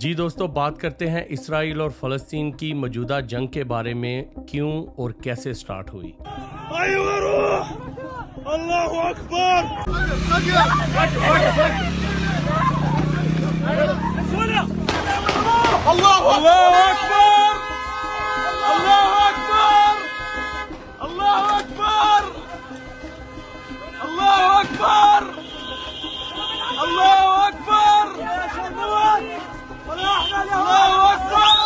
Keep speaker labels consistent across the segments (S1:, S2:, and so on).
S1: جی دوستو، بات کرتے ہیں اسرائیل اور فلسطین کی موجودہ جنگ کے بارے میں، کیوں اور کیسے سٹارٹ ہوئی۔
S2: اللہ اکبر، اللہ اکبر، اللہ اکبر، اللہ اکبر، اللہ اکبر، اللہ اکبر، اللہ اکبر۔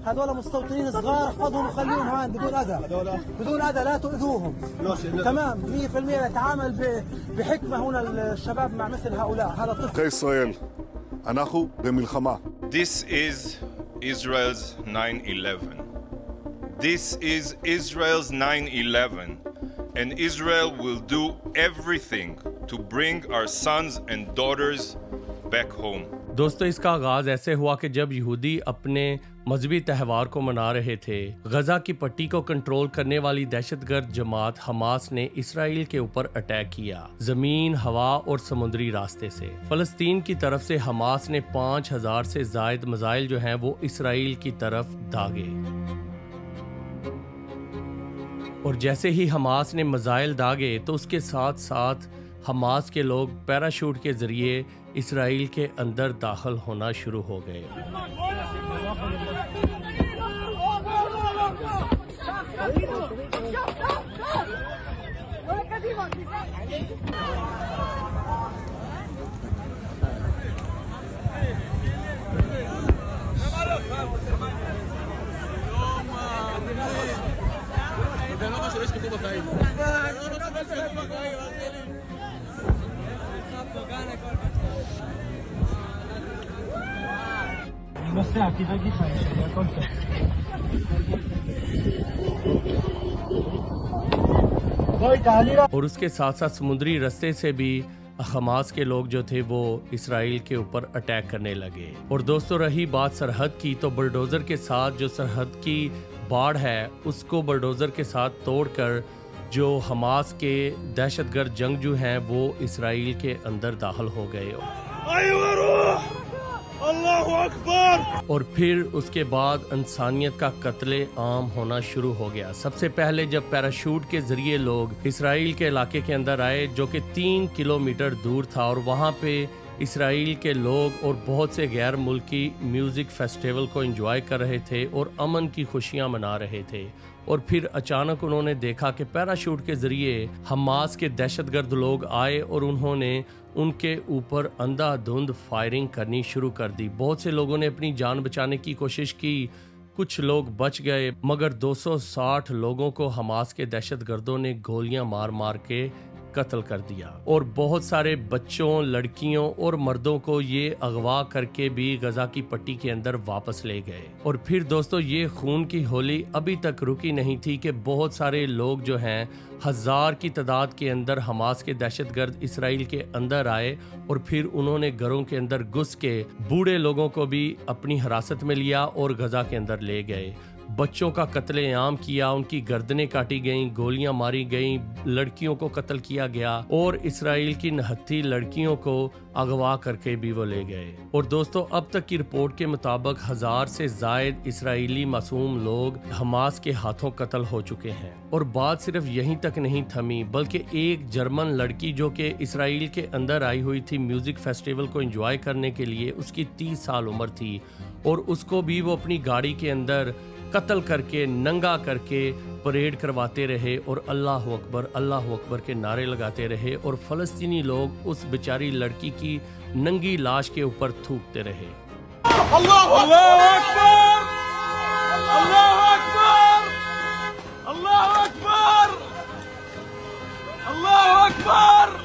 S3: هذول مستوطنين صغار، احفظهم وخليهم هون بدون اذى، بدون اذى، لا تؤذوهم. تمام 100% نتعامل بحكمه هنا الشباب مع مثل هؤلاء. هذا طفل.
S4: ישראל, אנחנו במלחמה.
S5: This is Israel's 9/11. This is Israel's 9/11, and Israel will do everything to bring our sons and daughters back home.
S1: دوستو، اس کا آغاز ایسے ہوا کہ جب یہودی اپنے مذہبی تہوار کو منا رہے تھے، غزہ کی پٹی کو کنٹرول کرنے والی دہشت گرد جماعت حماس نے اسرائیل کے اوپر اٹیک کیا، زمین، ہوا اور سمندری راستے سے۔ فلسطین کی طرف سے حماس نے 5000 سے زائد میزائل جو ہیں وہ اسرائیل کی طرف داغے، اور جیسے ہی حماس نے میزائل داغے تو اس کے ساتھ ساتھ حماس کے لوگ پیراشوٹ کے ذریعے اسرائیل کے اندر داخل ہونا شروع ہو گئے۔ اور اس کے ساتھ ساتھ سمندری رستے سے بھی حماس کے لوگ جو تھے وہ اسرائیل کے اوپر اٹیک کرنے لگے۔ اور دوستو، رہی بات سرحد کی، تو بلڈوزر کے ساتھ جو سرحد کی باڑ ہے اس کو بلڈوزر کے ساتھ توڑ کر جو حماس کے دہشت گرد جنگجو ہیں وہ اسرائیل کے اندر داخل ہو گئے،
S2: اللہ اکبر۔
S1: اور پھر اس کے بعد انسانیت کا قتل عام ہونا شروع ہو گیا۔ سب سے پہلے جب پیراشوٹ کے ذریعے لوگ اسرائیل کے علاقے کے اندر آئے جو کہ 3 کلومیٹر دور تھا، اور وہاں پہ اسرائیل کے لوگ اور بہت سے غیر ملکی میوزک فیسٹیول کو انجوائے کر رہے تھے اور امن کی خوشیاں منا رہے تھے، اور پھر اچانک انہوں نے دیکھا کہ پیراشوٹ کے ذریعے حماس کے دہشت گرد لوگ آئے اور انہوں نے ان کے اوپر اندھا دھند فائرنگ کرنی شروع کر دی۔ بہت سے لوگوں نے اپنی جان بچانے کی کوشش کی، کچھ لوگ بچ گئے، مگر 260 لوگوں کو حماس کے دہشت گردوں نے گولیاں مار مار کے قتل کر دیا، اور بہت سارے بچوں، لڑکیوں اور مردوں کو یہ اغوا کر کے بھی غزہ کی پٹی کے اندر واپس لے گئے۔ اور پھر دوستو، یہ خون کی ہولی ابھی تک رکی نہیں تھی کہ بہت سارے لوگ جو ہیں 1000 کی تعداد کے اندر حماس کے دہشت گرد اسرائیل کے اندر آئے، اور پھر انہوں نے گھروں کے اندر گھس کے بوڑھے لوگوں کو بھی اپنی حراست میں لیا اور غزہ کے اندر لے گئے، بچوں کا قتل عام کیا، ان کی گردنیں کاٹی گئیں، گولیاں ماری گئیں، لڑکیوں کو قتل کیا گیا، اور اسرائیل کی 29 لڑکیوں کو اغوا کر کے بھی وہ لے گئے۔ اور دوستو، اب تک کی رپورٹ کے مطابق 1000 سے زائد اسرائیلی معصوم لوگ حماس کے ہاتھوں قتل ہو چکے ہیں۔ اور بات صرف یہیں تک نہیں تھمی، بلکہ ایک جرمن لڑکی جو کہ اسرائیل کے اندر آئی ہوئی تھی میوزک فیسٹیول کو انجوائے کرنے کے لیے، اس کی 30 سال عمر تھی، اور اس کو بھی وہ اپنی گاڑی کے اندر قتل کر کے، ننگا کر کے پریڈ کرواتے رہے، اور اللہ اکبر کے نعرے لگاتے رہے، اور فلسطینی لوگ اس بیچاری لڑکی کی ننگی لاش کے اوپر تھوکتے رہے۔
S2: اللہ اکبر، اللہ اکبر، اللہ اکبر، اللہ اکبر۔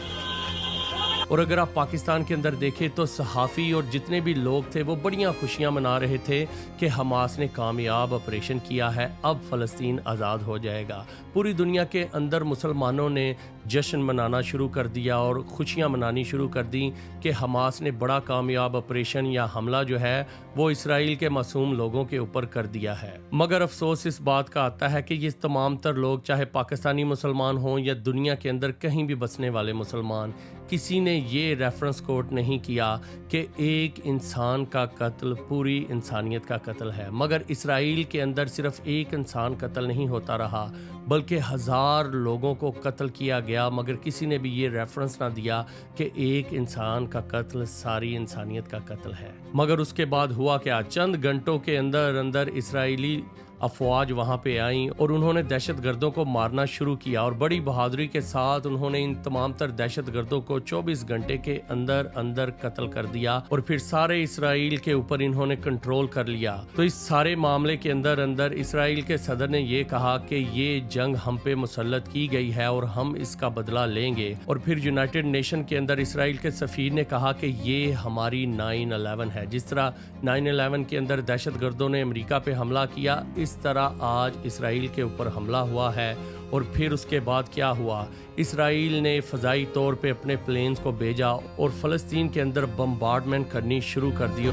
S1: اور اگر آپ پاکستان کے اندر دیکھیں تو صحافی اور جتنے بھی لوگ تھے وہ بڑیاں خوشیاں منا رہے تھے کہ حماس نے کامیاب آپریشن کیا ہے، اب فلسطین آزاد ہو جائے گا۔ پوری دنیا کے اندر مسلمانوں نے جشن منانا شروع کر دیا اور خوشیاں منانی شروع کر دیں کہ حماس نے بڑا کامیاب آپریشن یا حملہ جو ہے وہ اسرائیل کے معصوم لوگوں کے اوپر کر دیا ہے۔ مگر افسوس اس بات کا آتا ہے کہ یہ تمام تر لوگ، چاہے پاکستانی مسلمان ہوں یا دنیا کے اندر کہیں بھی بسنے والے مسلمان، کسی نے یہ ریفرنس کوٹ نہیں کیا کہ ایک انسان کا قتل پوری انسانیت کا قتل ہے۔ مگر اسرائیل کے اندر صرف ایک انسان قتل نہیں ہوتا رہا بلکہ 1000 لوگوں کو قتل کیا گیا، مگر کسی نے بھی یہ ریفرنس نہ دیا کہ ایک انسان کا قتل ساری انسانیت کا قتل ہے۔ مگر اس کے بعد ہوا کیا؟ چند گھنٹوں کے اندر اسرائیلی افواج وہاں پہ آئیں اور انہوں نے دہشت گردوں کو مارنا شروع کیا، اور بڑی بہادری کے ساتھ انہوں نے ان تمام تر دہشت گردوں کو 24 گھنٹے کے اندر قتل کر دیا، اور پھر سارے اسرائیل کے اوپر انہوں نے کنٹرول کر لیا۔ تو اس سارے معاملے کے اندر اسرائیل کے صدر نے یہ کہا کہ یہ جنگ ہم پہ مسلط کی گئی ہے اور ہم اس کا بدلہ لیں گے، اور پھر یونائٹڈ نیشن کے اندر اسرائیل کے سفیر نے کہا کہ یہ ہماری 9/11 ہے۔ جس طرح 9/11 کے اندر دہشت گردوں نے امریکہ پہ حملہ کیا، اس طرح آج اسرائیل کے اوپر حملہ ہوا ہے۔ اور پھر اس کے بعد کیا ہوا؟ اسرائیل نے فضائی طور پہ اپنے پلینز کو بھیجا اور فلسطین کے اندر بمبارڈمنٹ کرنی شروع کر دی۔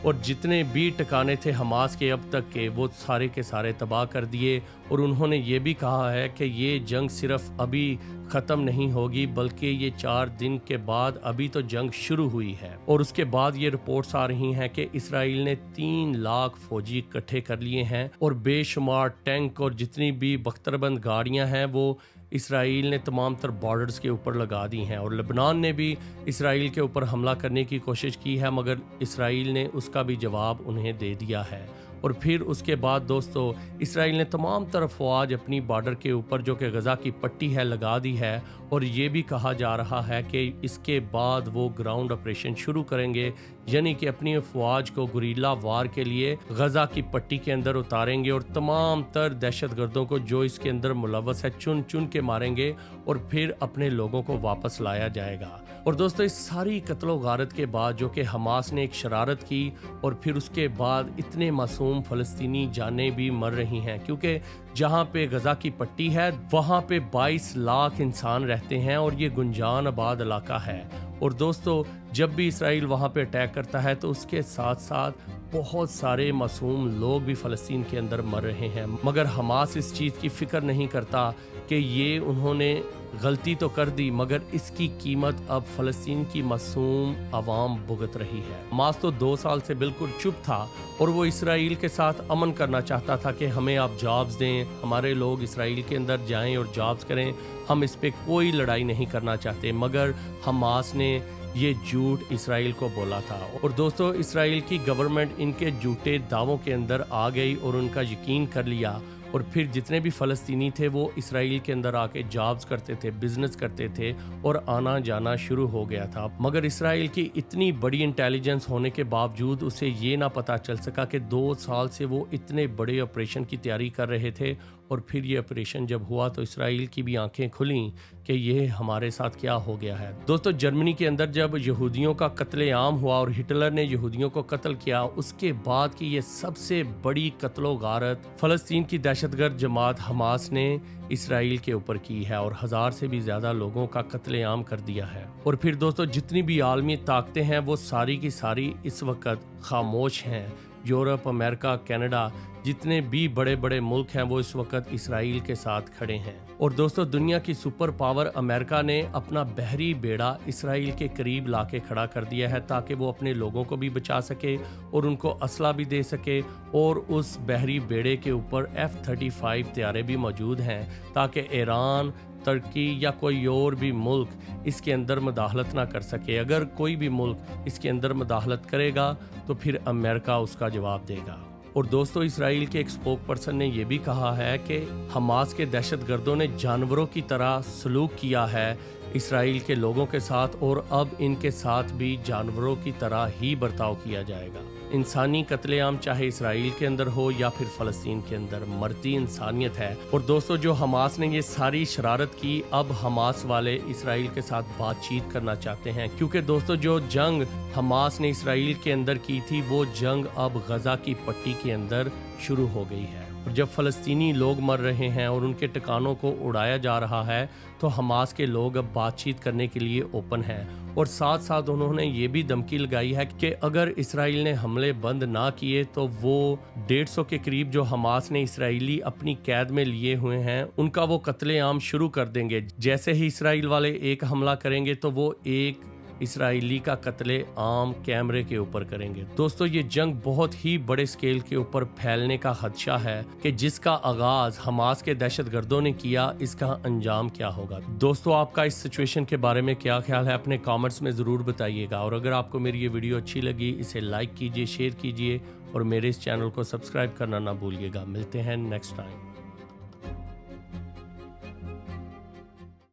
S1: اور جتنے بھی ٹکانے تھے حماس کے اب تک کے، وہ سارے کے سارے تباہ کر دیے، اور انہوں نے یہ بھی کہا ہے کہ یہ جنگ صرف ابھی ختم نہیں ہوگی بلکہ یہ 4 دن کے بعد ابھی تو جنگ شروع ہوئی ہے۔ اور اس کے بعد یہ رپورٹس آ رہی ہیں کہ اسرائیل نے 3 لاکھ فوجی اکٹھے کر لیے ہیں، اور بے شمار ٹینک اور جتنی بھی بختربند گاڑیاں ہیں وہ اسرائیل نے تمام تر بارڈرز کے اوپر لگا دی ہیں۔ اور لبنان نے بھی اسرائیل کے اوپر حملہ کرنے کی کوشش کی ہے، مگر اسرائیل نے اس کا بھی جواب انہیں دے دیا ہے۔ اور پھر اس کے بعد دوستو اسرائیل نے تمام طرف فوج اپنی بارڈر کے اوپر جو کہ غزہ کی پٹی ہے لگا دی ہے، اور یہ بھی کہا جا رہا ہے کہ اس کے بعد وہ گراؤنڈ آپریشن شروع کریں گے، یعنی کہ اپنی افواج کو گریلا وار کے لیے غزہ کی پٹی کے اندر اتاریں گے، اور تمام تر دہشت گردوں کو جو اس کے اندر ملوث ہے چن کے ماریں گے، اور پھر اپنے لوگوں کو واپس لایا جائے گا۔ اور دوستو اس ساری قتل و غارت کے بعد جو کہ حماس نے ایک شرارت کی، اور پھر اس کے بعد اتنے معصوم فلسطینی جانیں بھی مر رہی ہیں، کیونکہ جہاں پہ غزہ کی پٹی ہے وہاں پہ 22 لاکھ انسان رہتے ہیں، اور یہ گنجان آباد علاقہ ہے۔ اور دوستو جب بھی اسرائیل وہاں پہ اٹیک کرتا ہے تو اس کے ساتھ ساتھ بہت سارے معصوم لوگ بھی فلسطین کے اندر مر رہے ہیں، مگر حماس اس چیز کی فکر نہیں کرتا کہ یہ انہوں نے غلطی تو کر دی، مگر اس کی قیمت اب فلسطین کی معصوم عوام بھگت رہی ہے۔ حماس تو 2 سال سے بالکل چپ تھا، اور وہ اسرائیل کے ساتھ امن کرنا چاہتا تھا کہ ہمیں آپ جابز دیں، ہمارے لوگ اسرائیل کے اندر جائیں اور جابز کریں، ہم اس پہ کوئی لڑائی نہیں کرنا چاہتے، مگر حماس نے یہ جھوٹ اسرائیل کو بولا تھا۔ اور دوستو اسرائیل کی گورنمنٹ ان کے جھوٹے دعووں کے اندر آ گئی اور ان کا یقین کر لیا، اور پھر جتنے بھی فلسطینی تھے وہ اسرائیل کے اندر آ کے جابز کرتے تھے، بزنس کرتے تھے، اور آنا جانا شروع ہو گیا تھا۔ مگر اسرائیل کی اتنی بڑی انٹیلیجنس ہونے کے باوجود اسے یہ نہ پتہ چل سکا کہ 2 سال سے وہ اتنے بڑے آپریشن کی تیاری کر رہے تھے، اور پھر یہ آپریشن جب ہوا تو اسرائیل کی بھی آنکھیں کھلیں کہ یہ ہمارے ساتھ کیا ہو گیا ہے۔ دوستو جرمنی کے اندر جب یہودیوں کا قتل عام ہوا اور ہٹلر نے یہودیوں کو قتل کیا، اس کے بعد کی یہ سب سے بڑی قتل و غارت فلسطین کی دہشت گرد جماعت حماس نے اسرائیل کے اوپر کی ہے، اور 1000 سے بھی زیادہ لوگوں کا قتل عام کر دیا ہے۔ اور پھر دوستو جتنی بھی عالمی طاقتیں ہیں وہ ساری کی ساری اس وقت خاموش ہیں۔ یورپ، امریکہ، کینیڈا، جتنے بھی بڑے بڑے ملک ہیں وہ اس وقت اسرائیل کے ساتھ کھڑے ہیں۔ اور دوستو دنیا کی سپر پاور امریکہ نے اپنا بحری بیڑا اسرائیل کے قریب لا کے کھڑا کر دیا ہے تاکہ وہ اپنے لوگوں کو بھی بچا سکے اور ان کو اسلحہ بھی دے سکے، اور اس بحری بیڑے کے اوپر F-35 طیارے بھی موجود ہیں تاکہ ایران، ترکی یا کوئی اور بھی ملک اس کے اندر مداخلت نہ کر سکے۔ اگر کوئی بھی ملک اس کے اندر مداخلت کرے گا تو پھر امریکہ اس کا جواب دے گا۔ اور دوستو اسرائیل کے ایک اسپوک پرسن نے یہ بھی کہا ہے کہ حماس کے دہشت گردوں نے جانوروں کی طرح سلوک کیا ہے اسرائیل کے لوگوں کے ساتھ اور اب ان کے ساتھ بھی جانوروں کی طرح ہی برتاؤ کیا جائے گا۔ انسانی قتل عام چاہے اسرائیل کے اندر ہو یا پھر فلسطین کے اندر، مرتی انسانیت ہے۔ اور دوستو جو حماس نے یہ ساری شرارت کی، اب حماس والے اسرائیل کے ساتھ بات چیت کرنا چاہتے ہیں، کیونکہ دوستو جو جنگ حماس نے اسرائیل کے اندر کی تھی وہ جنگ اب غزہ کی پٹی کے اندر شروع ہو گئی ہے۔ اور جب فلسطینی لوگ مر رہے ہیں اور ان کے ٹکانوں کو اڑایا جا رہا ہے تو حماس کے لوگ اب بات چیت کرنے کے لیے اوپن ہیں، اور ساتھ ساتھ انہوں نے یہ بھی دھمکی لگائی ہے کہ اگر اسرائیل نے حملے بند نہ کیے تو وہ 150 کے قریب جو حماس نے اسرائیلی اپنی قید میں لیے ہوئے ہیں ان کا وہ قتل عام شروع کر دیں گے۔ جیسے ہی اسرائیل والے ایک حملہ کریں گے تو وہ ایک اسرائیلی کا قتل عام کیمرے کے اوپر کریں گے۔ دوستو یہ جنگ بہت ہی بڑے سکیل کے اوپر پھیلنے کا خدشہ ہے کہ جس کا آغاز حماس کے دہشت گردوں نے کیا، اس کا انجام کیا ہوگا۔ دوستو آپ کا اس سچویشن کے بارے میں کیا خیال ہے اپنے کامنٹس میں ضرور بتائیے گا، اور اگر آپ کو میری یہ ویڈیو اچھی لگی اسے لائک کیجئے، شیئر کیجئے اور میرے اس چینل کو سبسکرائب کرنا نہ بھولیے گا۔ ملتے ہیں نیکسٹ ٹائم۔